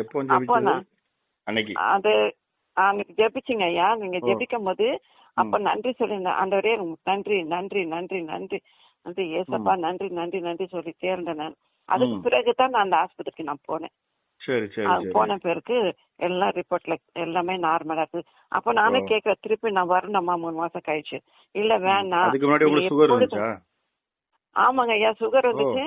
எப்போ அப்போ ஜெபிச்சது? நான் அன்னைக்கு அது அன்னைக்கு ஜெபிச்சிங்க ஐயா. நீங்க ஜெபிக்கும் போது அப்ப நன்றி சொல்லியிருந்தேன். ஆண்டவரே நன்றி நன்றி நன்றி நன்றி நன்றி ஏசப்பா, நன்றி நன்றி நன்றி சொல்லிட்டே இருந்தேன் நான். அதுக்கு பிறகுதான் நான் அந்த ஆஸ்பத்திரிக்கு நான் போனேன். சரி சரி அது சரி. போன பிறகு எல்லாம் ரிப்போர்ட்ல எல்லாமே நார்மலா இருக்கு. அப்ப நானே கேட்கிறேன், திருப்பி நான் வரணுமா 3 மாசம் கழிச்சு? இல்ல வேணாம். அதுக்கு முன்னாடி உங்களுக்கு சுகர் வந்துச்சா? ஆமாங்க ஐயா, சுகர் வந்துச்சு.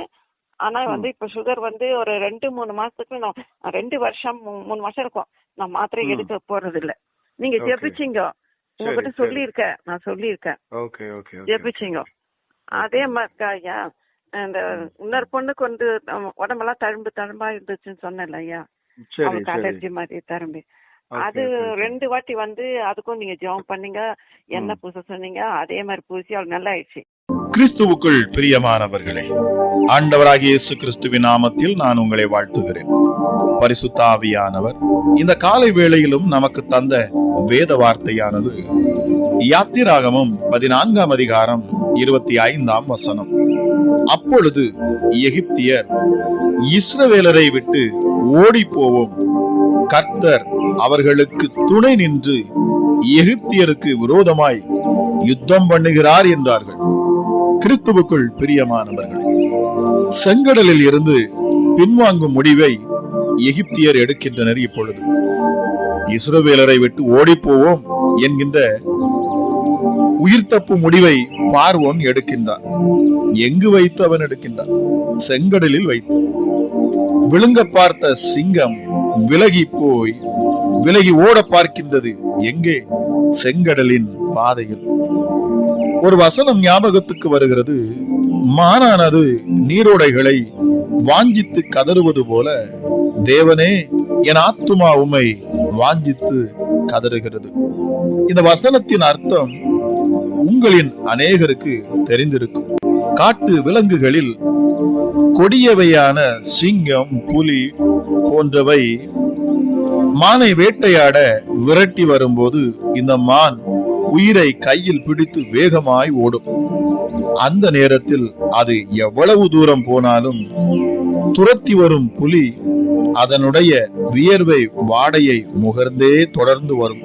ஆனா இப்ப சுகர் ஒரு 2-3 மாசத்துக்கு நான் 2 வருஷம் 3 வருஷம் இருக்கும் நான் மாத்திரை எடுக்க போறது இல்ல. நீங்க ஜெபிச்சிங்க, உங்ககிட்ட சொல்லியிருக்கேன், நான் சொல்லியிருக்கேன். Okay okay. ஜெபிச்சிங்க. அதே மாதிரி ஐயா, இந்த இன்னொரு பொண்ணுக்கு உடம்பெல்லாம் தழும்பா இருந்துச்சுன்னு சொன்னேன்ல ஐயா, அவளுக்கு அலர்ஜி மாதிரி தரும்பி. அது 2 வாட்டி அதுக்கும் நீங்க ஜெபம் பண்ணீங்க, என்ன பூச சொன்னீங்க, அதே மாதிரி பூசி அவள் நல்லா ஆயிடுச்சு. கிறிஸ்துவுக்குள் பிரியமானவர்களே, ஆண்டவராகிய இயேசு கிறிஸ்துவின் நாமத்தில் நான் உங்களை வாழ்த்துகிறேன். பரிசுத்த ஆவியானவர் இந்த காலை வேளையிலும் நமக்கு தந்த வேத வார்த்தையானது யாத்திராகமம் 14ஆம் அதிகாரம் 25ஆம் வசனம். அப்பொழுது எகிப்தியர் இஸ்ரவேலரை விட்டு ஓடி போவோம், கர்த்தர் அவர்களுக்கு துணை நின்று எகிப்தியருக்கு விரோதமாய் யுத்தம் பண்ணுகிறார் என்றார்கள். கிறிஸ்துவுக்குள் பிரியமானவர்களே, செங்கடலில் இருந்து பின்வாங்கும் முடிவை எகிப்தியர் எடுக்கின்றனர். இப்பொழுது இஸ்ரவேலரை விட்டு ஓடி போவோம் என்கின்ற உயிர் தப்பு முடிவை பார்வோன் எடுக்கின்றான். எங்கு வைத்து அவன் எடுக்கின்றான்? செங்கடலில் வைத்து. விழுங்க பார்த்த சிங்கம் விலகி ஓட பார்க்கின்றது. எங்கே? செங்கடலின் பாதையில். ஒரு வசனம் ஞாபகத்துக்கு வருகிறது. மானானது நீரோடைகளை வாஞ்சித்து கதறுவது போல தேவனே என் ஆத்துமா உம்மை வாஞ்சித்து கதறுகிறது. இந்த வசனத்தின் அர்த்தம் உங்களின் அநேகருக்கு தெரிந்திருக்கும். காட்டு விலங்குகளில் கொடியவையான சிங்கம், புலி போன்றவை மானை வேட்டையாட விரட்டி வரும்போது இந்த மான் உயிரை கையில் பிடித்து வேகமாய் ஓடும். அந்த நேரத்தில் அது எவ்வளவு தூரம் போனாலும் துரத்தி வரும் புலி அதனுடைய வியர்வை வாடையை முகர்ந்தே தொடர்ந்து வரும்.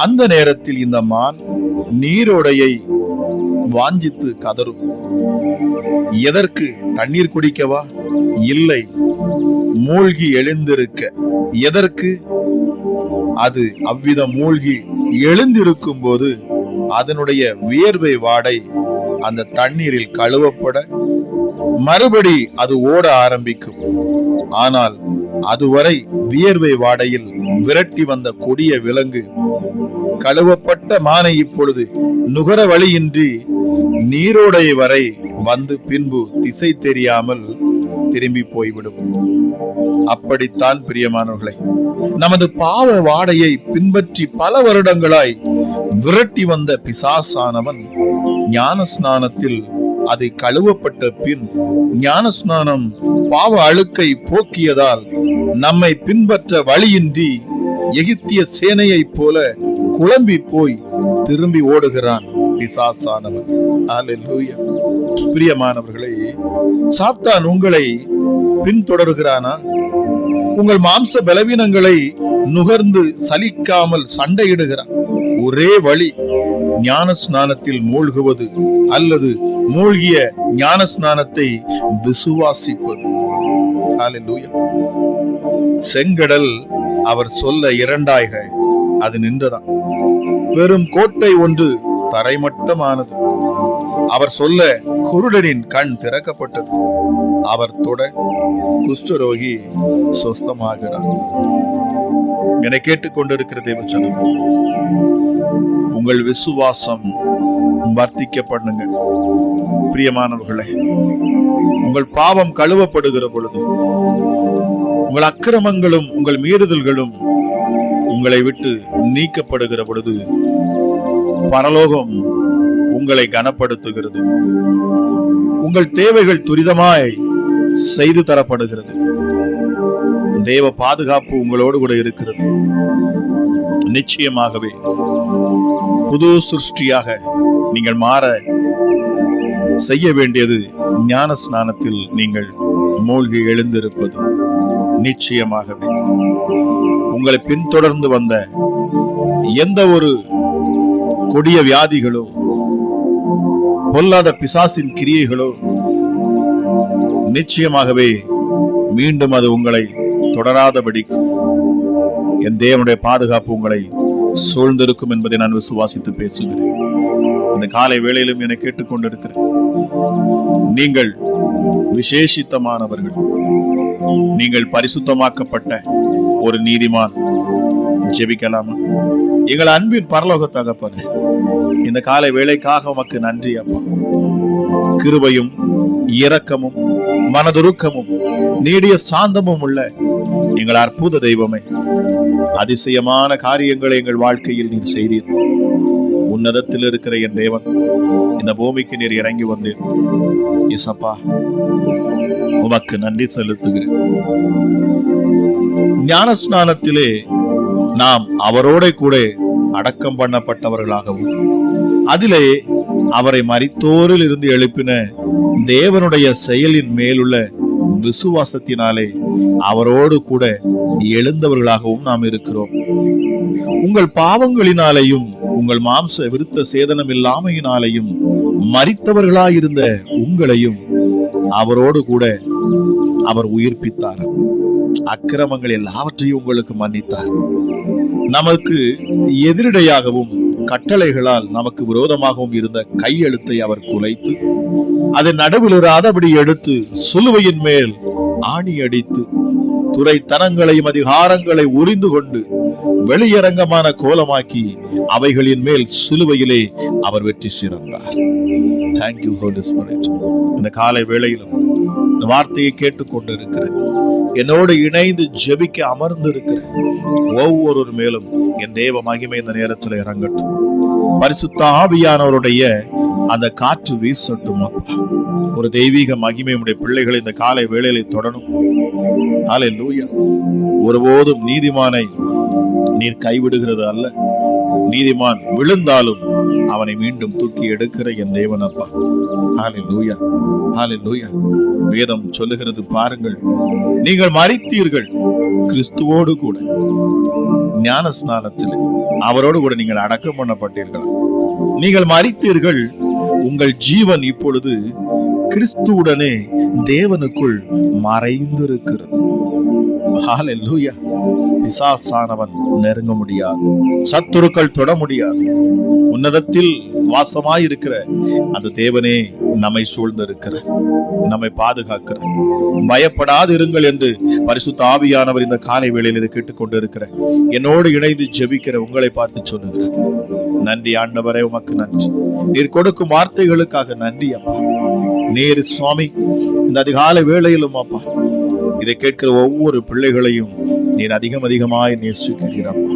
அந்த நேரத்தில் இந்த மான் நீரோடையை வாஞ்சித்து கதறும். எதற்கு? தண்ணீர் குடிக்கவா? இல்லை, மூழ்கி எழுந்திருக்க. எதற்கு? அது அவ்விதம் மூழ்கி எழுந்திருக்கும் போது அதனுடைய வியர்வை வாடை அந்த தண்ணீரில் கழுவப்பட மறுபடி அது ஓட ஆரம்பிக்கும். ஆனால் அதுவரை வியர்வை வாடையில் விரட்டி வந்த கொடிய விலங்கு கழுவப்பட்ட மானை இப்பொழுது நுகர வழியின்றி நீரோடை வரை வந்து பின்பு திசை தெரியாமல் திரும்பி போய்விடும். அப்படித்தான் பிரியமானவர்களே, நமது பாவ வாடையை பின்பற்றி பல வருடங்களாய் விரட்டி வந்த பிசாசானவன் ஞான ஸ்நானத்தில் அது கழுவப்பட்ட பின், ஞான ஸ்நானம் பாவ அழுக்கை போக்கியதால் நம்மை பின்பற்ற வழியின்றி எகிப்திய சேனையைப் போல குழம்பி போய் திரும்பி ஓடுகிறான் பிசாசானவன். அல்லேலூயா. பிரியமானவர்களே, சாத்தான் உங்களை பின்தொடர்கிறானா? உங்கள் மாம்ச பலவீனங்களை நுகர்ந்து சலிக்காமல் சண்டையிடுகிறான். ஒரே வழி ஞான ஸ்நானத்தில் மூழ்குவது அல்லது மூழ்கிய ஞான ஸ்நானத்தை விசுவாசிப்பது. அல்லேலூயா. செங்கடல் அவர் சொல்ல இரண்டாக அது நின்றதான். பெரும் கோட்டை ஒன்று தரைமட்டமானது. அவர் சொல்ல குருடனின் கண் திறக்கப்பட்டது. அவர் தொட குஷ்டரோகி சொஸ்தமாகிறார். என்னை கேட்டுக்கொண்டிருக்கிற தேவச்சனம், உங்கள் விசுவாசம் வர்த்திக்கப்படுங்க. பிரியமானவர்களே, உங்கள் பாவம் கழுவப்படுகிற பொழுது, உங்கள் அக்கிரமங்களும் உங்கள் மீறுதல்களும் உங்களை விட்டு நீக்கப்படுகிற பொழுது பரலோகம் உங்களை கனப்படுத்துகிறது. உங்கள் தேவைகள் துரிதமாய் செய்து தரப்படுகிறது. தேவ பாதுகாப்பு உங்களோடு கூட இருக்கிறது. நிச்சயமாகவே புது சிருஷ்டியாக நீங்கள் மாற செய்ய வேண்டியது ஞான ஸ்நானத்தில் நீங்கள் மூழ்கி எழுந்திருப்பது. நிச்சயமாகவே உங்களை பின்தொடர்ந்து வந்த எந்த ஒரு கொடிய வியாதிகளோ பொல்லாத பிசாசின் கிரியைகளோ நிச்சயமாகவே மீண்டும் அது உங்களை தொடராதபடிக்கு என் தேவனுடைய பாதுகாப்பு உங்களை சூழ்ந்திருக்கும் என்பதை நான் விசுவாசித்து பேசுகிறேன். இந்த காலை வேளையிலும் என்னை கேட்டுக்கொண்டிருக்கிறேன். நீங்கள் விசேஷித்தமானவர்கள், நீங்கள் பரிசுத்தமாக்கப்பட்ட ஒரு நீதிமான். ஜெபிக்கலாமா? எங்கள் அன்பின் பரலோக தகப்பனே, இந்த காலை வேளைக்காக உமக்கு நன்றி அப்பா. கிருபையும் இரக்கமும் மனதுருக்கமும் நீடிய சாந்தமும் உள்ள எங்கள் அற்புத தெய்வமே, அதிசயமான காரியங்களை எங்கள் வாழ்க்கையில் நீர் செய்தீர். உன்னதத்தில் இருக்கிற என் தேவன், இந்த பூமிக்கு நீர் இறங்கி வந்தீர். இயேசப்பா, உமக்கு நன்றி செலுத்துகிறேன். ஞான ஸ்நானத்திலே நாம் அவரோட கூட அடக்கம் பண்ணப்பட்டவர்களாகவும் அதிலே அவரை மரித்தோரில் இருந்து எழுப்பின தேவனுடைய செயலின் மேலுள்ள விசுவாசத்தினாலே அவரோடு கூட எழுந்தவர்களாகவும் நாம் இருக்கிறோம். உங்கள் பாவங்களினாலேயும் உங்கள் மாம்ச விருத்த சேதனம் இல்லாமையினாலேயும் மரித்தவர்களாயிருந்த உங்களையும் அவரோடு கூட அவர் உயிர்ப்பித்தார். அக்கிரமங்கள் எல்லாவற்றையும் உங்களுக்கு மன்னித்தார். நமக்கு எதிரடையாகவும் கட்டளைகளால் நமக்கு விரோதமாகவும் இருந்த கையெழுத்தை அவர் குலைத்து அதை நடுவில் இராதபடி எடுத்து சிலுவையின் மேல் ஆணி அடித்து துரைத்தனங்களையும் அதிகாரங்களை உரிந்து கொண்டு வெளியரங்கமான கோலமாக்கி அவைகளின் மேல் சிலுவையிலே அவர் வெற்றி சிறந்தார். Thank you Holi spirit. இந்த காலை வேளையிலும் இந்த வார்த்தையை கேட்டுக்கொண்டிருக்கிறேன், என்னோடு இணைந்து ஜெபிக்க அமர்ந்து இருக்கிற ஒவ்வொரு மேலும் என் தேவ மகிமை இந்த நேரத்தில் இறங்கட்டும். பரிசுத்த ஆவியானவருடைய அந்த காற்று வீசட்டும் அப்பா. ஒரு தெய்வீக மகிமை உடைய பிள்ளைகளை இந்த காலை வேளையிலே தொடரும். ஹல்லேலூயா. ஒருபோதும் நீதிமானை நீர் கைவிடுகிறது அல்ல. நீதிமான் விழுந்தாலும் அவனை மீண்டும் தூக்கி எடுக்கிற என் தேவன் அப்பா. ஹல்லேலூயா, ஹல்லேலூயா. வேதம் சொல்லுகிறது பாருங்கள், நீங்கள் மரித்தீர்கள் கிறிஸ்துவோடு கூட ஞான ஸ்நானத்தில் அவரோடு கூட நீங்கள் அடக்கம் பண்ணப்பட்டீர்கள். நீங்கள் மரித்தீர்கள், உங்கள் ஜீவன் இப்பொழுது கிறிஸ்துவுடனே தேவனுக்குள் மறைந்திருக்கிறது. ஹல்லேலூயா. பிசாசானவன் நெருங்க முடியாது, சத்துருக்கள் தொட முடியாது. உன்னதத்தில் வாசமாயிருக்கிற அந்த தேவனே நம்மை சூழ்ந்திருக்கிறார், நம்மை பாதுகாக்கிறார். பயப்படாது இருங்கள் என்று பரிசுத்த ஆவியானவர் இந்த காலை வேளையில் இதை கேட்டுக்கொண்டு இருக்கிற என்னோடு இணைந்து ஜெபிக்கிற உங்களை பார்த்து சொல்லுகிறார். நன்றி ஆண்டவரே, உமக்கு நன்றி. நீர் கொடுக்கும் வார்த்தைகளுக்காக நன்றி அப்பா. நீர் சுவாமி இந்த அதிகாலை வேளையிலும் அப்பா இதை கேட்கிற ஒவ்வொரு பிள்ளைகளையும் நீர் அதிகமாய் நேசிக்கிறீர் அப்பா.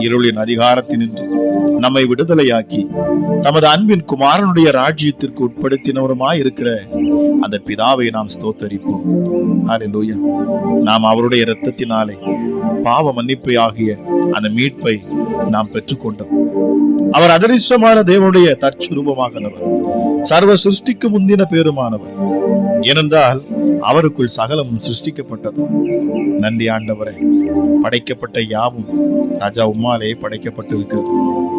இருளின் அதிகாரத்தினின்று நம்மை விடுதலையாக்கி நமது அன்பின் குமாரனுடைய ராஜ்யத்திற்கு உட்படுத்தினவருமாய் இருக்கிற அந்த பிதாவை நாம் ஸ்தோத்தரிப்போம். ஹல்லேலூயா. நாம் அவருடைய இரத்தத்தினாலே பாவ மன்னிப்பை ஆகிய அந்த மீட்பை நாம் பெற்றுக்கொண்டோம். அவர் அதிர்ஷ்டமான தேவனுடைய தற்சுரூபமானவர், சர்வ சிருஷ்டிக்கு முந்தின பேருமானவர். ஏனென்றால் அவருக்குள் சகலமும் சிருஷ்டிக்கப்பட்டது. நன்றி ஆண்டவரே. படைக்கப்பட்ட யாவும் ராஜா உம்மாலே படைக்கப்பட்டிருக்கிறது.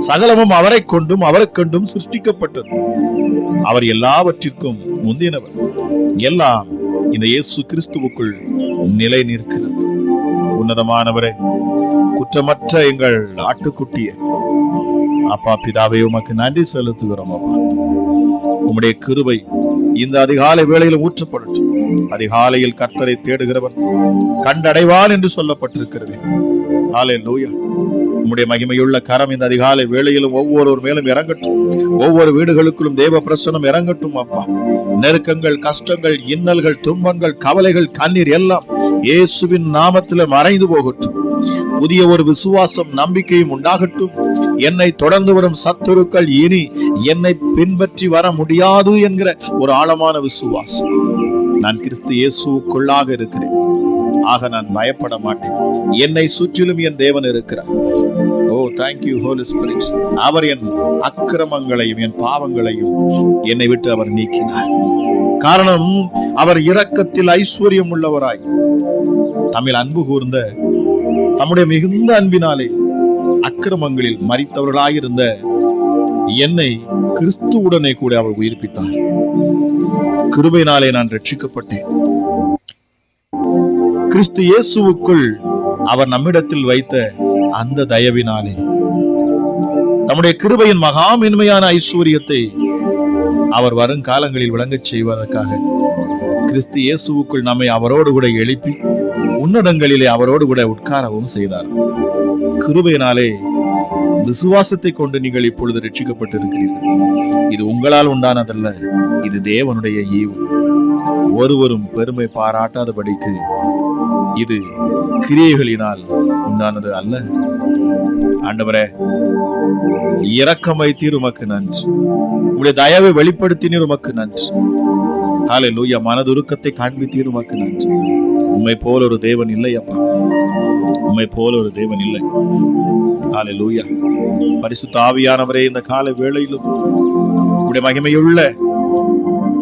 சகலமும் அவரை கொண்டும் அவரை கண்டும் சிருஷ்டிக்கப்பட்டது. அவர் எல்லாவற்றிற்கும் முந்தினவர். எல்லாம் இந்த இயேசு கிறிஸ்துவுக்குள் நிலை நிற்கிறது. உன்னதமானவரே, குற்றமற்ற எங்கள் ஆட்டுக்குட்டிய அப்பா பிதாவே, உமக்கு நன்றி செலுத்துகிறோம் அப்பா. உம்முடைய கிருபை இந்த அதிகாலை வேளையில் ஊற்றப்படட்டும். அதிகாலையில் கர்த்தரை தேடுகிறவன் கண்டடைவான் என்று சொல்லப்பட்டிருக்கிறது. ஹல்லேலூயா. உம்முடைய மகிமையுள்ள கரம் இந்த அதிகாலை வேளையிலும் ஒவ்வொரு மேலும் இறங்கட்டும். ஒவ்வொரு வீடுகளுக்குள்ளும் தேவ பிரசன்னம் இறங்கட்டும் அப்பா. நெருக்கங்கள், கஷ்டங்கள், இன்னல்கள், துன்பங்கள், கவலைகள், கண்ணீர் எல்லாம் இயேசுவின் நாமத்தில் மறைந்து போகட்டும். புதிய ஒரு விசுவாசம், நம்பிக்கையும் உண்டாகட்டும். என்னை தொடர்ந்து வரும் சத்துருக்கள் இனி என்னை பின்பற்றி வர முடியாது என்கிற ஒரு ஆழமான விசுவாசம். நான் கிறிஸ்து இயேசுவுக்குள்ளாக இருக்கிறேன், ஆக நான் பயப்பட மாட்டேன். என்னை சுற்றிலும் என் தேவன் இருக்கிறார். ஓ தேங்க்யூ ஹோலி ஸ்பிரிட். அவர் என் அக்கிரமங்களையும் என் பாவங்களையும் என்னை விட்டு அவர் நீக்கினார். காரணம், அவர் இரக்கத்தில் ஐஸ்வர்யம் உள்ளவராய் தம்மில் அன்பு கூர்ந்த தம்முடைய மிகுந்த அன்பினாலே அக்கிரமங்களில் மரித்தவர்களாயிருந்த என்னை கிறிஸ்துவுடனே கூட அவர் உயிர்ப்பித்தார். கிருபையினாலே நான் ரட்சிக்கப்பட்டேன். கிறிஸ்து இயேசுவுக்குள் அவர் நம்மிடத்தில் வைத்த அந்த தயவினாலே நம்முடைய கிருபையின் மகா மேன்மையான ஐஸ்வர்யத்தை அவர் வருங்காலங்களில் விளங்கச் செய்வதற்காக கிறிஸ்து இயேசுவுக்குள் நம்மை அவரோடு கூட எழுப்பி உன்னதங்களிலே அவரோடு கூட உட்காரவும் செய்தார். கிருபையினாலே விசுவாசத்தை கொண்டு நீங்கள் இப்பொழுது ரட்சிக்கப்பட்டிருக்கிறீர்கள். இது உங்களால் உண்டானதல்ல, இது தேவனுடைய ஈவு. ஒருவரும் பெருமை பாராட்டாதபடிக்கு இது கிரியைகளினால் உண்டானது அல்ல. ஆண்டவரே, இரக்கம் வைத்தீர், உமக்கு நன்றி. உங்களுடைய தயவை வெளிப்படுத்தினீர், உமக்கு நன்றி. ஹல்லேலூயா. மனதுருக்கத்தை காண்பித்தீர், உமக்கு நன்றி. உம்மை போல ஒரு தேவன் இல்லை அப்பா, உம்மை போல ஒரு தேவன் இல்லை. ஹல்லேலூயா. பரிசுத்த ஆவியானவரே, இந்த கால வேளையிலும் உம்முடைய மகிமையுள்ள,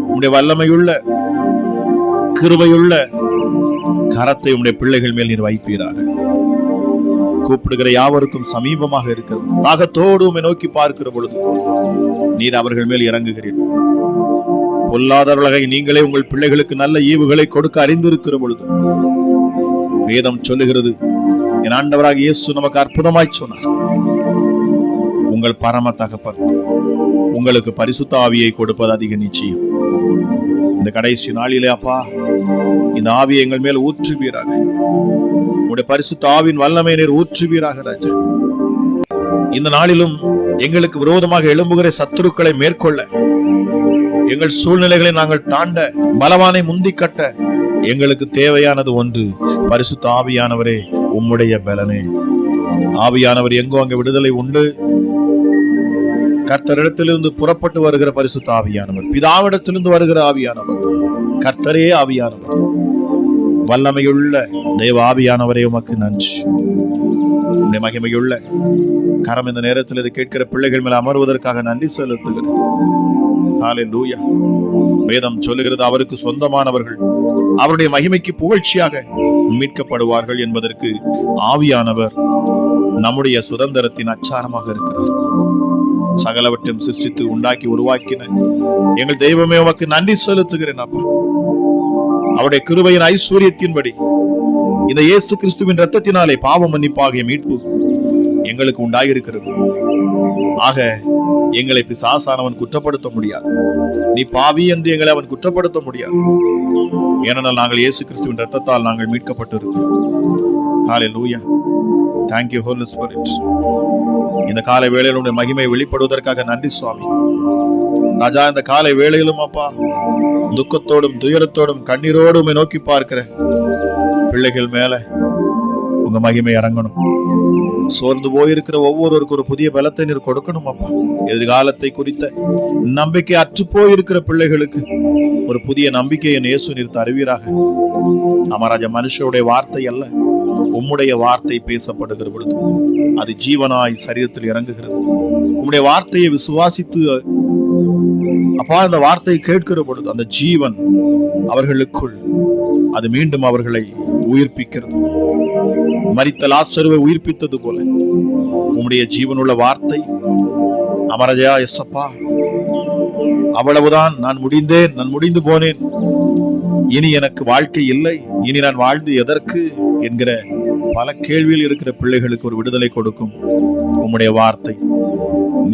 உம்முடைய வல்லமையுள்ள, கிருபையுள்ள கரத்தை உம்முடைய பிள்ளைகள் மேல் நீர் வைப்பீராக. கூப்பிடுகிற யாவருக்கும் சமீபமாக இருக்கிறது. தாகத்தோடு உம்மை நோக்கி பார்க்கிற பொழுது நீர் அவர்கள் மேல் இறங்குகிறீர்கள். பொல்லாதவர்களாக நீங்களே உங்கள் பிள்ளைகளுக்கு நல்ல ஈவுகளை கொடுக்க அறிந்திருக்கிற பொழுது வேதம் சொல்லுகிறது, என் ஆண்டவராக இயேசு நமக்கு அற்புதமாய் சொன்னார், உங்கள் பரம தகப்பன் உங்களுக்கு பரிசுத்த ஆவியை கொடுப்பது அதிக நிச்சயம். இந்த கடைசி நாளிலே அப்பா, இந்த ஆவியை எங்கள் மேல் ஊற்றுவீராக. உடைய பரிசுத்த ஆவியின் வல்லமை நீர் ஊற்றுவீராக ராஜா. இந்த நாளிலும் எங்களுக்கு விரோதமாக எழும்புகிற சத்துருக்களை மேற்கொள்ள, எங்கள் சூழ்நிலைகளை நாங்கள் தாண்ட, பலவானை முந்தி கட்ட எங்களுக்கு தேவையானது ஒன்று, பரிசுத்த ஆவியானவரே, உம்முடைய பலனே. ஆவியானவர் எங்கோ அங்கே விடுதலை உண்டு. கர்த்தரிடத்திலிருந்து புறப்பட்டு வருகிற பரிசுத்த ஆவியானவர், பிதாவிடத்திலிருந்து வருகிற ஆவியானவர், கர்த்தரே ஆவியானவர், வல்லமையுள்ள தேவ ஆவியானவரே, உமக்கு நன்றி. உம்முடைய மகிமையுள்ள கரம் இந்த நேரத்தில் இதை கேட்கிற பிள்ளைகள் மேல் அமர்வதற்காக நன்றி செலுத்துகிறேன். ஹல்லேலூயா. வேதம் சொல்லுகிறது, அவருக்கு சொந்தமானவர்கள் அவருடைய மகிமைக்கு புகழ்ச்சியாக மீட்கப்படுவார்கள் என்பதற்கு ஆவியானவர் நம்முடைய சுதந்திரத்தின் அச்சாரமாக இருக்கிறார். சகலவற்றையும் சிருஷ்டித்து உண்டாக்கி உருவாக்கின எங்கள் தெய்வமே, உமக்கு நன்றி செலுத்துகிறேன் அப்பா. அவருடைய கிருபையின் ஐஸ்வர்யத்தின்படி இந்த இயேசு கிறிஸ்துவின் இரத்தத்தினாலே பாவ மன்னிப்பாகிய மீட்பு எங்களுக்கு உண்டாயிருக்கிறது. ஆக எங்களை பிசாசானவன் குற்றப்படுத்த முடியாது. நீ பாவி என்று எங்களை அவன் குற்றப்படுத்த முடியாது. ஏனென்றால் நாங்கள் இயேசு கிறிஸ்துவின் இரத்தத்தால் நாங்கள் மீட்கப்பட்டிருக்கிறோம். ஹல்லேலூயா. Thank you, Holy Spirit. இந்த காலை வேளையில் உடைய மகிமை வெளிப்படுவதற்காக நன்றி சுவாமி. ராஜா, இந்த காலை வேளையிலும் அப்பா, துக்கத்தோடும் துயரத்தோடும் கண்ணீரோடும் நோக்கி பார்க்கிற பிள்ளைகள் மேல உங்க மகிமை இறங்கணும். சோர்ந்து போயிருக்கிற ஒவ்வொருவருக்கும் ஒரு புதிய பலத்தை நீர் கொடுக்கணும் அப்பா. எதிர்காலத்தை குறித்த நம்பிக்கை அற்று போயிருக்கிற பிள்ளைகளுக்கு ஒரு புதிய நம்பிக்கையை இயேசு நீர் தருவீராக. அமராஜா, மனுஷருடைய வார்த்தை அல்ல, உம்முடைய வார்த்தை பேசப்படுகிற பொழுது அது ஜீவனாய் சரீரத்தில் இறங்குகிறது. உம்முடைய வார்த்தையை விசுவாசித்து அப்பா அந்த வார்த்தையை கேட்கிற பொழுது அந்த ஜீவன் அவர்களுக்குள் அது மீண்டும் அவர்களை உயிர்ப்பிக்கிறது. மரித்த லாசருவை உயிர்ப்பித்தது போல உம்முடைய ஜீவனுள்ள வார்த்தை அமரஜா, எஸ்ஸப்பா, அவ்வளவுதான், நான் முடிந்தேன், நான் முடிந்து போனேன், இனி எனக்கு வாழ்க்கை இல்லை, இனி நான் வாழ்ந்து எதற்கு என்கிற பல கேள்வியில் இருக்கிற பிள்ளைகளுக்கு ஒரு விடுதலை கொடுக்கும் உம்முடைய வார்த்தை.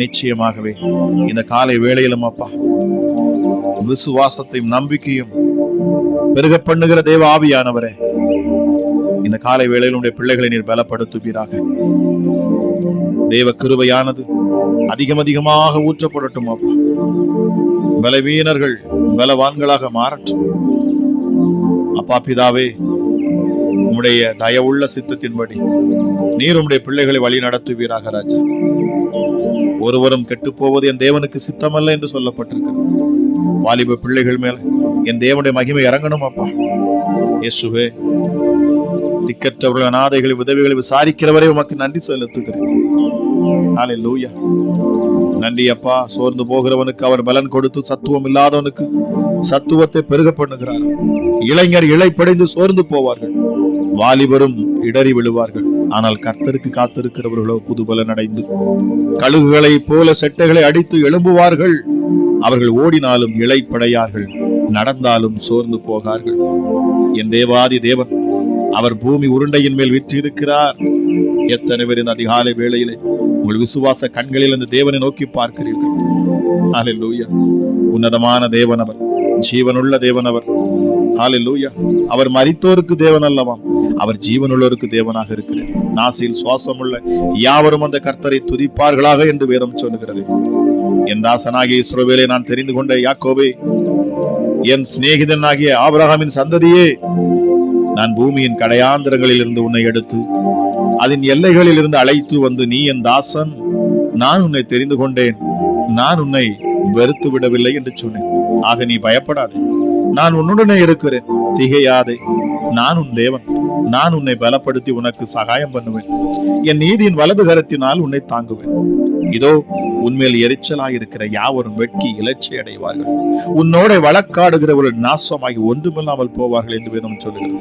நிச்சயமாகவே இந்த காலை வேளையிலும் அப்பா, விசுவாசத்தையும் நம்பிக்கையும் பெருக பண்ணுகிற தேவ ஆவியானவரே, இந்த காலை வேளையில் உடைய பிள்ளைகளை நீர் பலப்படுத்துவீராக. தேவ கிருபையானது அதிகம் அதிகமாக ஊற்றப்படட்டும் அப்பா. பலவீனர்கள் பலவான்களாக மாறட்டும் அப்பா. பிதாவே, உம்முடைய தயவுள்ள சித்தத்தின்படி நீர் உம்முடைய பிள்ளைகளை வழி நடத்துவீராக ராஜா. ஒருவரும் கெட்டு போவது என் தேவனுக்கு சித்தமல்ல என்று சொல்லப்பட்டிருக்கிறது. வாலிப பிள்ளைகள் மேல என் தேவனுடைய மகிமை இறங்கணும் அப்பா. இயேசுவே, திக்கற்றவர்கள், அநாதைகளை, உதவிகளை விசாரிக்கிறவரை உமக்கு நன்றி செலுத்துகிறேன். ஹல்லேலூயா. நன்றி அப்பா. சோர்ந்து போகிறவனுக்கு அவர் பலன் கொடுத்து சத்துவம் இல்லாதவனுக்கு சத்துவத்தை பெருக பண்ணுகிறார். இளைஞர் இளைப்படைந்து சோர்ந்து போவார்கள், வாலிபரும் இடறி விழுவார்கள், ஆனால் கர்த்தருக்கு காத்திருக்கிறவர்களோ புதுபலன் அடைந்து கழுகுகளை போல செட்டைகளை அடித்து எழும்புவார்கள். அவர்கள் ஓடினாலும் இளைப்படையார்கள், நடந்தாலும் சோர்ந்து போகார்கள். என் தேவாதி தேவன் அவர் பூமி உருண்டையின் மேல் விற்றிருக்கிறார். எத்தனை பேர் இந்த அதிகாலை வேளையிலே உங்கள் விசுவாச கண்களில் அந்த தேவனை நோக்கி பார்க்கிறீர்கள்? ஹல்லேலூயா. உன்னதமான தேவன் அவர், ஜீவனுள்ள தேவன் அவர். ஹல்லேலூயா. அவர் மரித்தோருக்கு தேவன் அல்லவாம், அவர் ஜீவனுள்ளோருக்கு தேவனாக இருக்கிறார். நாசில் சுவாசமுள்ள யாவரும் அந்த கர்த்தரை துதிப்பார்களாக என்று வேதம் சொல்லுகிறது. என் தாசனாகிய இஸ்ரவேலை நான் தெரிந்து கொண்ட யாக்கோபே, என் சிநேகிதனாகிய ஆபிரகாமின் சந்ததியே, நான் பூமியின் கடையாந்திரங்களில் இருந்து உன்னை எடுத்து அதன் எல்லைகளில் இருந்து அழைத்து வந்து, நீ என் தாசன், நான் உன்னை தெரிந்து கொண்டேன், நான் உன்னை வெறுத்து விடவில்லை என்று சொன்னேன். ஆக நீ பயப்படாதே, நான் உன்னுடனே இருக்கிறேன், திகையாதே, நான் உன் தேவன், நான் உன்னை பலப்படுத்தி உனக்கு சகாயம் பண்ணுவேன், என் நீதியின் வலது கரத்தினால் உன்னை தாங்குவேன். இதோ உன்மேல் எரிச்சலாயிருக்கிற யாவரும் வெட்கி இலட்சி அடைவார்கள், உன்னோட வழக்காடுகிறவர்கள் நாசமாகி ஒன்றுமில்லாமல் போவார்கள் என்று வேதம் சொல்லுகிறது.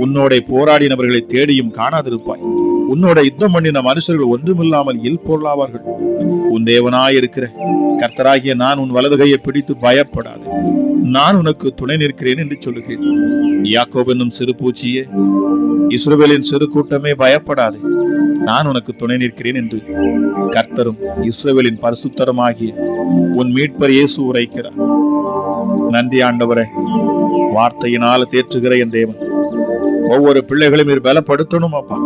உன்னோட போராடினவர்களை தேடியும் காணாதிருப்பாய், உன்னோட யுத்தம் பண்ணின மனுஷர்கள் ஒன்றுமில்லாமல் இல்பொருளாவார்கள். உன் தேவனாயிருக்கிற கர்த்தராகிய நான் உன் வலது கையை பிடித்து பயப்படாது, நான் உனக்கு துணை நிற்கிறேன் என்று சொல்லுகிறேன். யாக்கோபு என்னும் சிறு பூச்சியே, இஸ்ரவேலின் சிறு கூட்டமே பயப்படாது, நான் உனக்கு துணை நிற்கிறேன் என்று கர்த்தரும் இஸ்ரவேலின் பரிசுத்தருமாகிய உன் மீட்பர் இயேசு உரைக்கிறார். நன்றி ஆண்டவரே, வார்த்தையினால் தேற்றுகிற என் தேவன் ஒவ்வொரு பிள்ளைகளையும் நீர் பலப்படுத்தணும் அப்பா.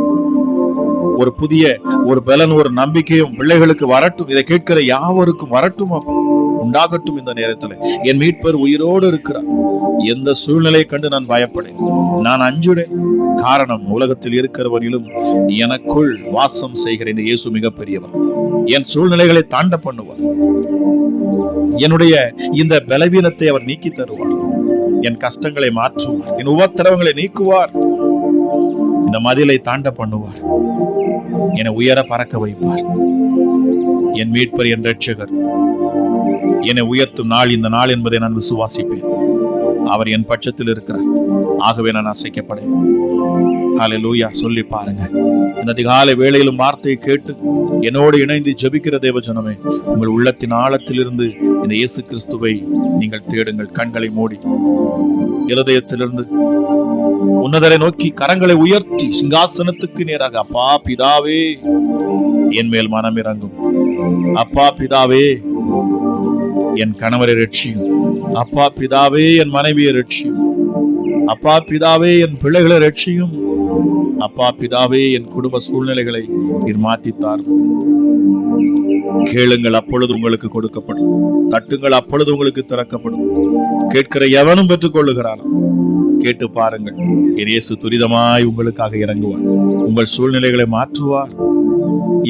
ஒரு புதிய ஒரு பலன், ஒரு நம்பிக்கையும் பிள்ளைகளுக்கு வரட்டும். இதை கேட்கிற யாவருக்கும் வரட்டும் அப்பா, உண்டாகட்டும். இந்த நேரத்தில் என் மீட்பர் உயிரோடு இருக்கிறார். எந்த சூழ்நிலையை கண்டு நான் பயப்படேன், நான் அஞ்சுடேன். காரணம், உலகத்தில் இருக்கிறவனிலும் எனக்குள் வாசம் செய்கிற இந்த இயேசு மிகப்பெரியவர். என் சூழ்நிலைகளை தாண்ட பண்ணுவார். என்னுடைய இந்த பலவீனத்தை அவர் நீக்கி தருவார். என் கஷ்டங்களை மாற்றுவார், என் உபத்திரவங்களை நீக்குவார், இந்த மதிலை தாண்ட பண்ணுவார், என்னை உயர பறக்க வைப்பார். என் மீட்பர், என் ரட்சகர் என்னை உயர்த்தும் நாள் இந்த நாள் என்பதை நான் விசுவாசிப்பேன். அவர் என் பட்சத்தில் இருக்கிறார், ஆகவே நான் அசைக்கப்படேன். ஹல்லேலூயா. சொல்லி பாருங்க. இந்த அதிகாலை வேளையிலும் வார்த்தையை கேட்டு என்னோடு இணைந்து ஜெபிக்கிற தேவஜனமே, உங்கள் உள்ளத்தின் ஆழத்திலிருந்து இந்த இயேசு கிறிஸ்துவை நீங்கள் தேடுங்கள். கண்களை மூடி இருதயத்திலிருந்து உன்னதரை நோக்கி கரங்களை உயர்த்தி சிங்காசனத்துக்கு நேராக, அப்பா பிதாவே என் மேல் மனம் இறங்கும், அப்பா பிதாவே என் கணவரை ரட்சியும், அப்பா பிதாவே என் மனைவியை ரட்சியும், அப்பா பிதாவே என் பிள்ளைகளை ரட்சியும், அப்பா பிதாவே என் குடும்ப சூழ்நிலைகளை நீர் மாற்றித்தார். கேளுங்கள், அப்பொழுது உங்களுக்கு கொடுக்கப்படும். தட்டுங்கள், அப்பொழுது உங்களுக்கு திறக்கப்படும். கேட்கிற எவனும் பெற்றுக் கொள்ளுகிறான். கேட்டு பாருங்கள், என் இயேசு துரிதமாய் உங்களுக்காக இறங்குவார், உங்கள் சூழ்நிலைகளை மாற்றுவார்.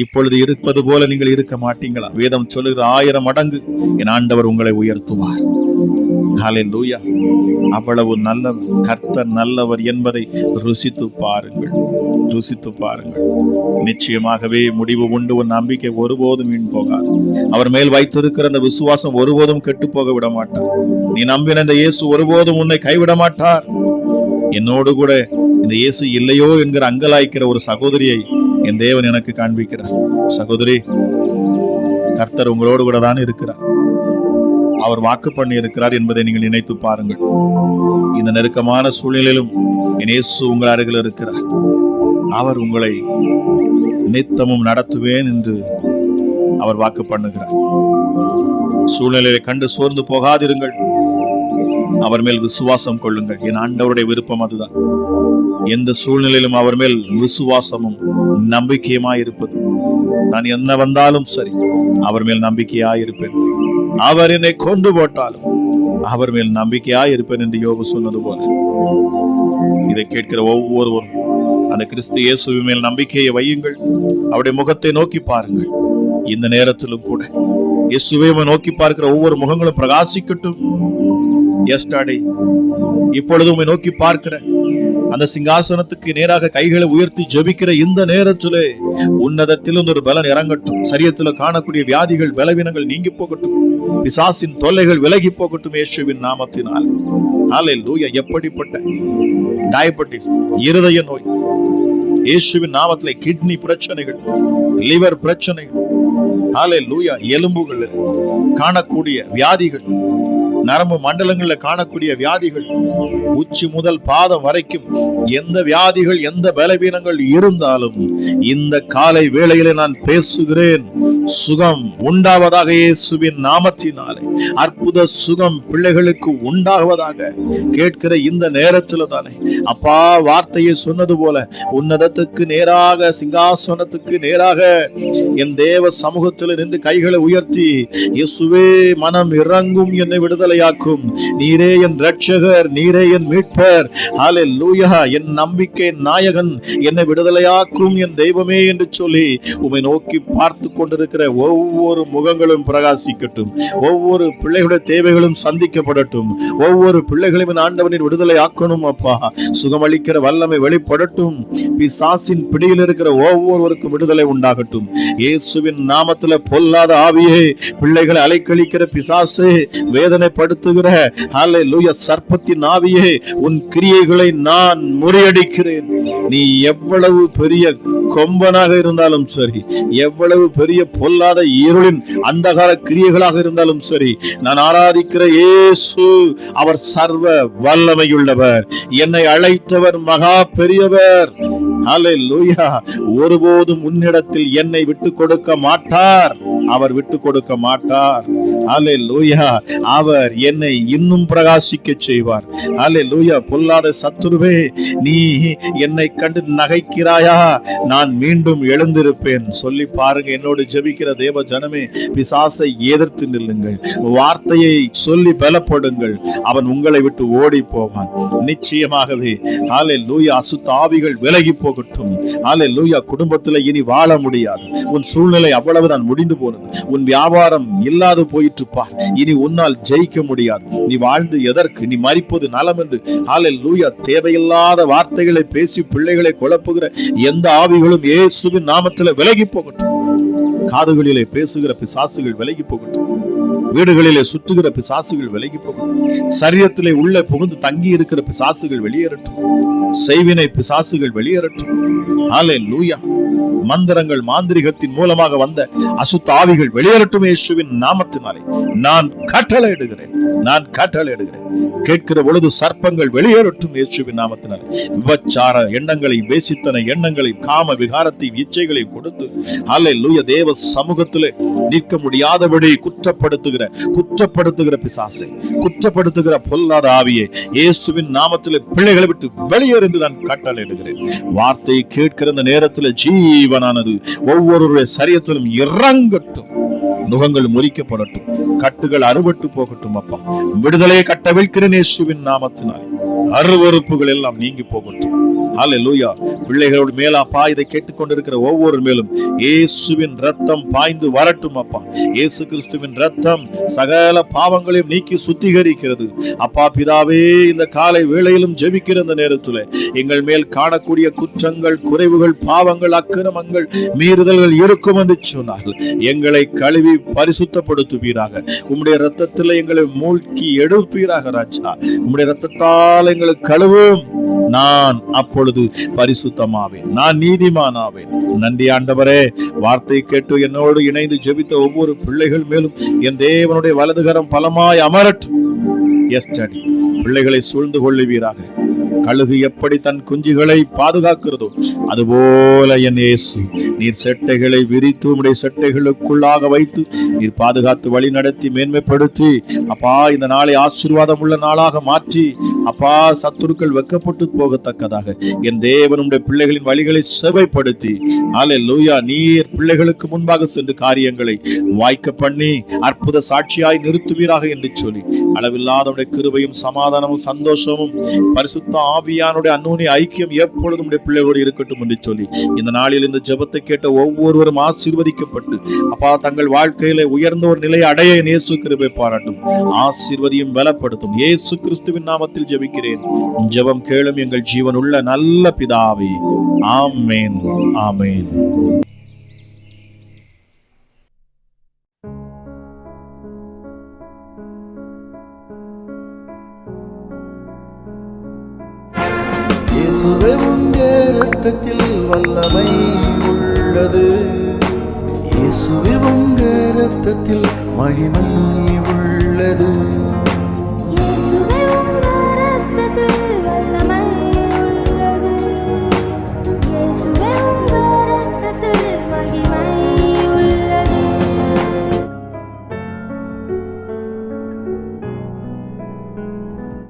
இப்பொழுது இருப்பது போல நீங்கள் இருக்க மாட்டீங்களா? வேதம் சொல்லுகிற 1000 மடங்கு என் ஆண்டவர் உங்களை உயர்த்துவார். ஹல்லேலூயா. அவ்வளவு நல்லவர், கர்த்தர் நல்லவர் என்பதை ருசித்து பாருங்கள், ருசித்து பாருங்கள். நிச்சயமாகவே முடிவு உண்டு. உன் நம்பிக்கை ஒருபோதும் வீண் போகாது. அவர் மேல் வைத்திருக்கிற அந்த விசுவாசம் ஒருபோதும் கெட்டு போக விட மாட்டார். நீ நம்பின இந்த இயேசு ஒருபோதும் உன்னை கைவிட மாட்டார். என்னோடு கூட இந்த இயேசு இல்லையோ என்கிற அங்கலாய்க்கிற ஒரு சகோதரியை என் தேவன் எனக்கு காண்பிக்கிறார். சகோதரி, கர்த்தர் உங்களோடு கூட தான் இருக்கிறார். அவர் வாக்கு பண்ணி இருக்கிறார் என்பதை நீங்கள் நினைத்து பாருங்கள். இந்த நெருக்கமான சூழ்நிலையிலும் என் இயேசு உங்கள் அருகில் இருக்கிறார். அவர் உங்களை நித்தமும் நடத்துவேன் என்று அவர் வாக்கு பண்ணுகிறார். சூழ்நிலையை கண்டு சோர்ந்து போகாதிருங்கள், அவர் மேல் விசுவாசம் கொள்ளுங்கள். என் ஆண்டவருடைய விருப்பம் அதுதான். எந்த சூழ்நிலையிலும் அவர் மேல் விசுவாசமும் நம்பிக்கையுமாய் இருப்பது. நான் என்ன வந்தாலும் சரி, அவர் மேல் நம்பிக்கையாய் இருப்பேன். அவர் என்னை கொண்டு போட்டாலும் அவர் மேல் நம்பிக்கையாய் இருப்பேன் என்று யோபு சொன்னது போல, இதை கேட்கிற ஒவ்வொருவரும் அந்த கிறிஸ்து இயேசு மேல் நம்பிக்கையை வையுங்கள். அவருடைய முகத்தை நோக்கி பாருங்கள். இந்த நேரத்திலும் கூட இயேசுவை நோக்கி பார்க்கிற ஒவ்வொரு முகங்களும் பிரகாசிக்கட்டும். எஸ்டாடே, இப்பொழுது உம்மை நோக்கி பார்க்கிற அந்த சிங்காசனத்துக்கு நேராக கைகளை உயர்த்தி ஜெபிக்கிற இந்த நேரத்திலே உன்னதத்திலும் ஒரு பலன் இறங்கட்டும். சரீரத்தில் காணக்கூடிய வியாதிகள், பலவீனங்கள் நீங்கி போகட்டும். பிசாசின் தொல்லைகள் விலகி போகட்டும் இயேசுவின் நாமத்தினால். ஹல்லேலூயா. எப்படிப்பட்ட டயபெட்டிஸ், இருதய நோய், இயேசுவின் நாமத்திலே கிட்னி பிரச்சனைகள், லிவர் பிரச்சனைகள், ஹல்லேலூயா, எலும்புகள் காணக்கூடிய வியாதிகள், நரம்பு மண்டலங்களில் காணக்கூடிய வியாதிகள், உச்சி முதல் பாதம் வரைக்கும் எந்த வியாதிகள், எந்த பலவீனங்கள் இருந்தாலும் இந்த காலை வேளையிலே நான் பேசுகிறேன், சுகம் உண்டாவதாக இயேசுவின் நாமத்தினாலே. அற்புத சுகம் பிள்ளைகளுக்கு உண்டாவதாக. கேட்கிற இந்த நேரத்தில் தானே அப்பா வார்த்தையை சொன்னது போல உன்னதத்துக்கு நேராக, சிங்காசனத்துக்கு நேராக என் தேவ சமூகத்தில் நின்று கைகளை உயர்த்தி, இயேசுவே மனம் இறங்கும், என்னை விடுதலையாக்கும், நீரே என் ரட்சகர், நீரே என் மீட்பர், ஹல்லேலூயா, என் நம்பிக்கை நாயகன், என்னை விடுதலையாக்கும் என் தெய்வமே என்று சொல்லி உம்மை நோக்கி பார்த்து கொண்டிருக்கிற ஒவ்வொரு முகங்களும் பிரகாசிக்கட்டும், ஒவ்வொரு பிள்ளைகளுடைய தேவைகளும் சந்திக்கப்படட்டும், ஒவ்வொரு பிள்ளைகளையும் ஆண்டவனின் விடுதலை ஆக்கணும் அப்பா. சுகமளிக்கிற வல்லமை வெளிப்படட்டும், பிசாசின் பிடியில் இருக்கிற ஒவ்வொருவருக்கும் விடுதலை உண்டாகட்டும் இயேசுவின் நாமத்தில். பொல்லாத ஆவியே, பிள்ளைகளை அலைக்கழிக்கிற பிசாசே, வேதனைப்படுத்துகிற ஹல்லேலூயா சர்ப்பத்தின் ஆவியே, உன் கிரியைகளை நான் முறியடிக்கிறேன். நீ எவ்வளவு பெரிய கொம்பனாக இருந்தாலும் சரி, எவ்வளவு பெரிய பொல்லாத இருளின் அந்தகார கிரியைகளாக இருந்தாலும் சரி, நான் ஆராதிக்கிற இயேசு அவர் சர்வ வல்லமையுள்ளவர், என்னை அழைத்தவர் மகா பெரியவர். ஹல்லேலூயா. ஒருபோதும் உன்னிடத்தில் என்னை விட்டு கொடுக்க மாட்டார், அவர் விட்டு கொடுக்க மாட்டார். ஹல்லேலூயா. அவர் என்னை இன்னும் பிரகாசிக்க செய்வார். ஹல்லேலூயா. பொல்லாத சத்துருவே, நீ என்னை கண்டு நகைக்கிறாயா? நான் மீண்டும் எழுந்திருப்பேன். சொல்லி பாருங்க. என்னோடு ஜெபிக்கிற தேவ ஜனமே, பிசாசை எதிர்த்து நில்லுங்கள், வார்த்தையை சொல்லி பலப்படுங்கள், அவன் உங்களை விட்டு ஓடி போவான் நிச்சயமாகவே. ஹல்லேலூயா. அசுத்த ஆவிகள் விலகி போகட்டும். ஹல்லேலூயா. குடும்பத்தில் இனி வாழ முடியாது, உன் சூழ்நிலை அவ்வளவுதான் முடிந்து போனது, உன் வியாபாரம் இல்லாது போயிட்டு பார், இனி உன்னால் ஜெயிக்க முடியாது, நீ வாழ்ந்து எதற்கு, நீ மரிப்பது நலம் என்று ஹல்லேலூயா தேவையில்லாத வார்த்தைகளை பேசி பிள்ளைகளை குழப்புகிற எந்த ஆவிகளும் இயேசுவின் நாமத்தில் விலகி போகட்டும். காதுகளிலே பேசுகிற பிசாசுகள் விலகி போகட்டும், வீடுகளிலே சுற்றுகிற பிசாசுகள் விலகி போகட்டும், சரீரத்திலே உள்ள புகுந்து தங்கி இருக்கிற பிசாசுகள் வெளியேறட்டும், செய்வினை பிசாசுகள் வெளியேறட்டும். ஹல்லேலூயா. மந்திரங்கள் மாந்திரிகத்தின் மூலமாக வந்த அசுத்த ஆவிகள் வெளியேறட்டும் இயேசுவின் நாமத்தினாலே. நான் கட்டளையிடுகிறேன், நான் கட்டளையிடுகிறேன். கேட்கிற பொழுது சர்ப்பங்கள் வெளியேறட்டும் இயேசுவின் நாமத்தினாலே. விபச்சார எண்ணங்களை, வேசித்தன எண்ணங்களை, காம விகாரத்தை, இச்சைகளை கொடுத்து ஹல்லேலூயா தேவ சமூகத்திலே நிற்க முடியாதபடி குற்றப்படுத்துகிற பிசாசை, குற்றப்படுத்துகிற பொல்லாத ஆவியை இயேசுவின் நாமத்திலே பிள்ளைகளை விட்டு வெளியேறு என்று நான் கட்டளையிடுகிறேன். வார்த்தையை கேட்கிற இந்த நேரத்தில் ஜீவனானது ஒவ்வொருவருடைய சரீரத்திலும் இறங்கட்டும், நுகங்கள் முறிக்கப்படட்டும், கட்டுகள் அறுபட்டு போகட்டும் அப்பா. விடுதலையை கட்டவிழ்க்கிறேன் இயேசுவின் நாமத்தினால். அருவருப்புகள் எல்லாம் நீங்கி போகட்டும். ஹல்லேலூயா. பிள்ளைகளோடு மேல அப்பா இதை கேட்டுக்கொண்டிருக்கிற ஒவ்வொரு மேலும் இயேசுவின் ரத்தம் பாய்ந்து வரட்டும் அப்பா. இயேசு கிறிஸ்துவின் ரத்தம் சகல பாவங்களையும் நீக்கி சுத்திகரிக்கிறது அப்பா. பிதாவே, இந்த காலை வேளையிலும் ஜெபிக்கிற இந்த நேரத்தில் எங்கள் மேல் காணக்கூடிய குற்றங்கள், குறைவுகள், பாவங்கள், அக்கிரமங்கள், மீறுதல்கள் இருக்கும் என்று சொன்னார்கள். எங்களை கழுவி பரிசுத்தப்படுத்துவீராக. உம்முடைய ரத்தத்தில் எங்களை மூழ்கி எடுப்பீராக ராஜா. உம்முடைய ரத்தத்தால் எங்களை கழுவும். நான் அப்பொழுது பரிசுத்தமாவேன், நான் நீதிமானாவேன். நன்றி ஆண்டவரே. வார்த்தை கேட்டு என்னோடு இணைந்து ஜெபித்த ஒவ்வொரு பிள்ளைகள் மேலும் என் தேவனுடைய வலதுகரம் பலமாய் அமரட்டும். எஸ்டடி பிள்ளைகளை சூழ்ந்து கொள்ளுவீராக. கழுகு எப்படி தன் குஞ்சுகளை பாதுகாக்கிறதோ அதுபோல என் இயேசு நீர் செட்டைகளை விரித்து உம்முடைய செட்டைகளுக்குள்ளாக வைத்து நீர் பாதுகாத்து வழி நடத்தி மேன்மைப்படுத்தி அப்பா இந்த நாளை ஆசீர்வாதம் உள்ள நாளாக மாற்றி அப்பா சத்துருக்கள் வெக்கப்பட்டு போகத்தக்கதாக என் தேவனுடைய பிள்ளைகளின் வழிகளை செவைப்படுத்தி ஹல்லேலூயா நீர் பிள்ளைகளுக்கு முன்பாக சென்று காரியங்களை வாய்க்க பண்ணி அற்புத சாட்சியாய் நிறுத்துவீராக என்று சொல்லி அளவில்லாத கிருபையும் சமாதானமும் சந்தோஷமும் பரிசுத்த ஆவியானுடைய அந்யோன்ய ஐக்கியம் எப்பொழுதும் பிள்ளைகளோடு இருக்கட்டும் என்று சொல்லி இந்த நாளில் இந்த ஜெபத்தை கேட்ட ஒவ்வொருவரும் ஆசீர்வதிக்கப்பட்டு அப்பா தங்கள் வாழ்க்கையில உயர்ந்த ஒரு நிலையை அடைய இயேசு கிருபை பாராட்டும். ஆசீர்வதியும் பலப்படுத்தும். இயேசு கிறிஸ்துவின் நாமத்தில் ஜெபிக்கிறேன். ஜெபம் கேளும் எங்கள் ஜீவன் உள்ள நல்ல பிதாவே. ஆமென், ஆமென். இரத்தத்தில் வல்லமை உள்ளது. இயேசுவே உங்க இரத்தத்தில் மகிமை உள்ளது.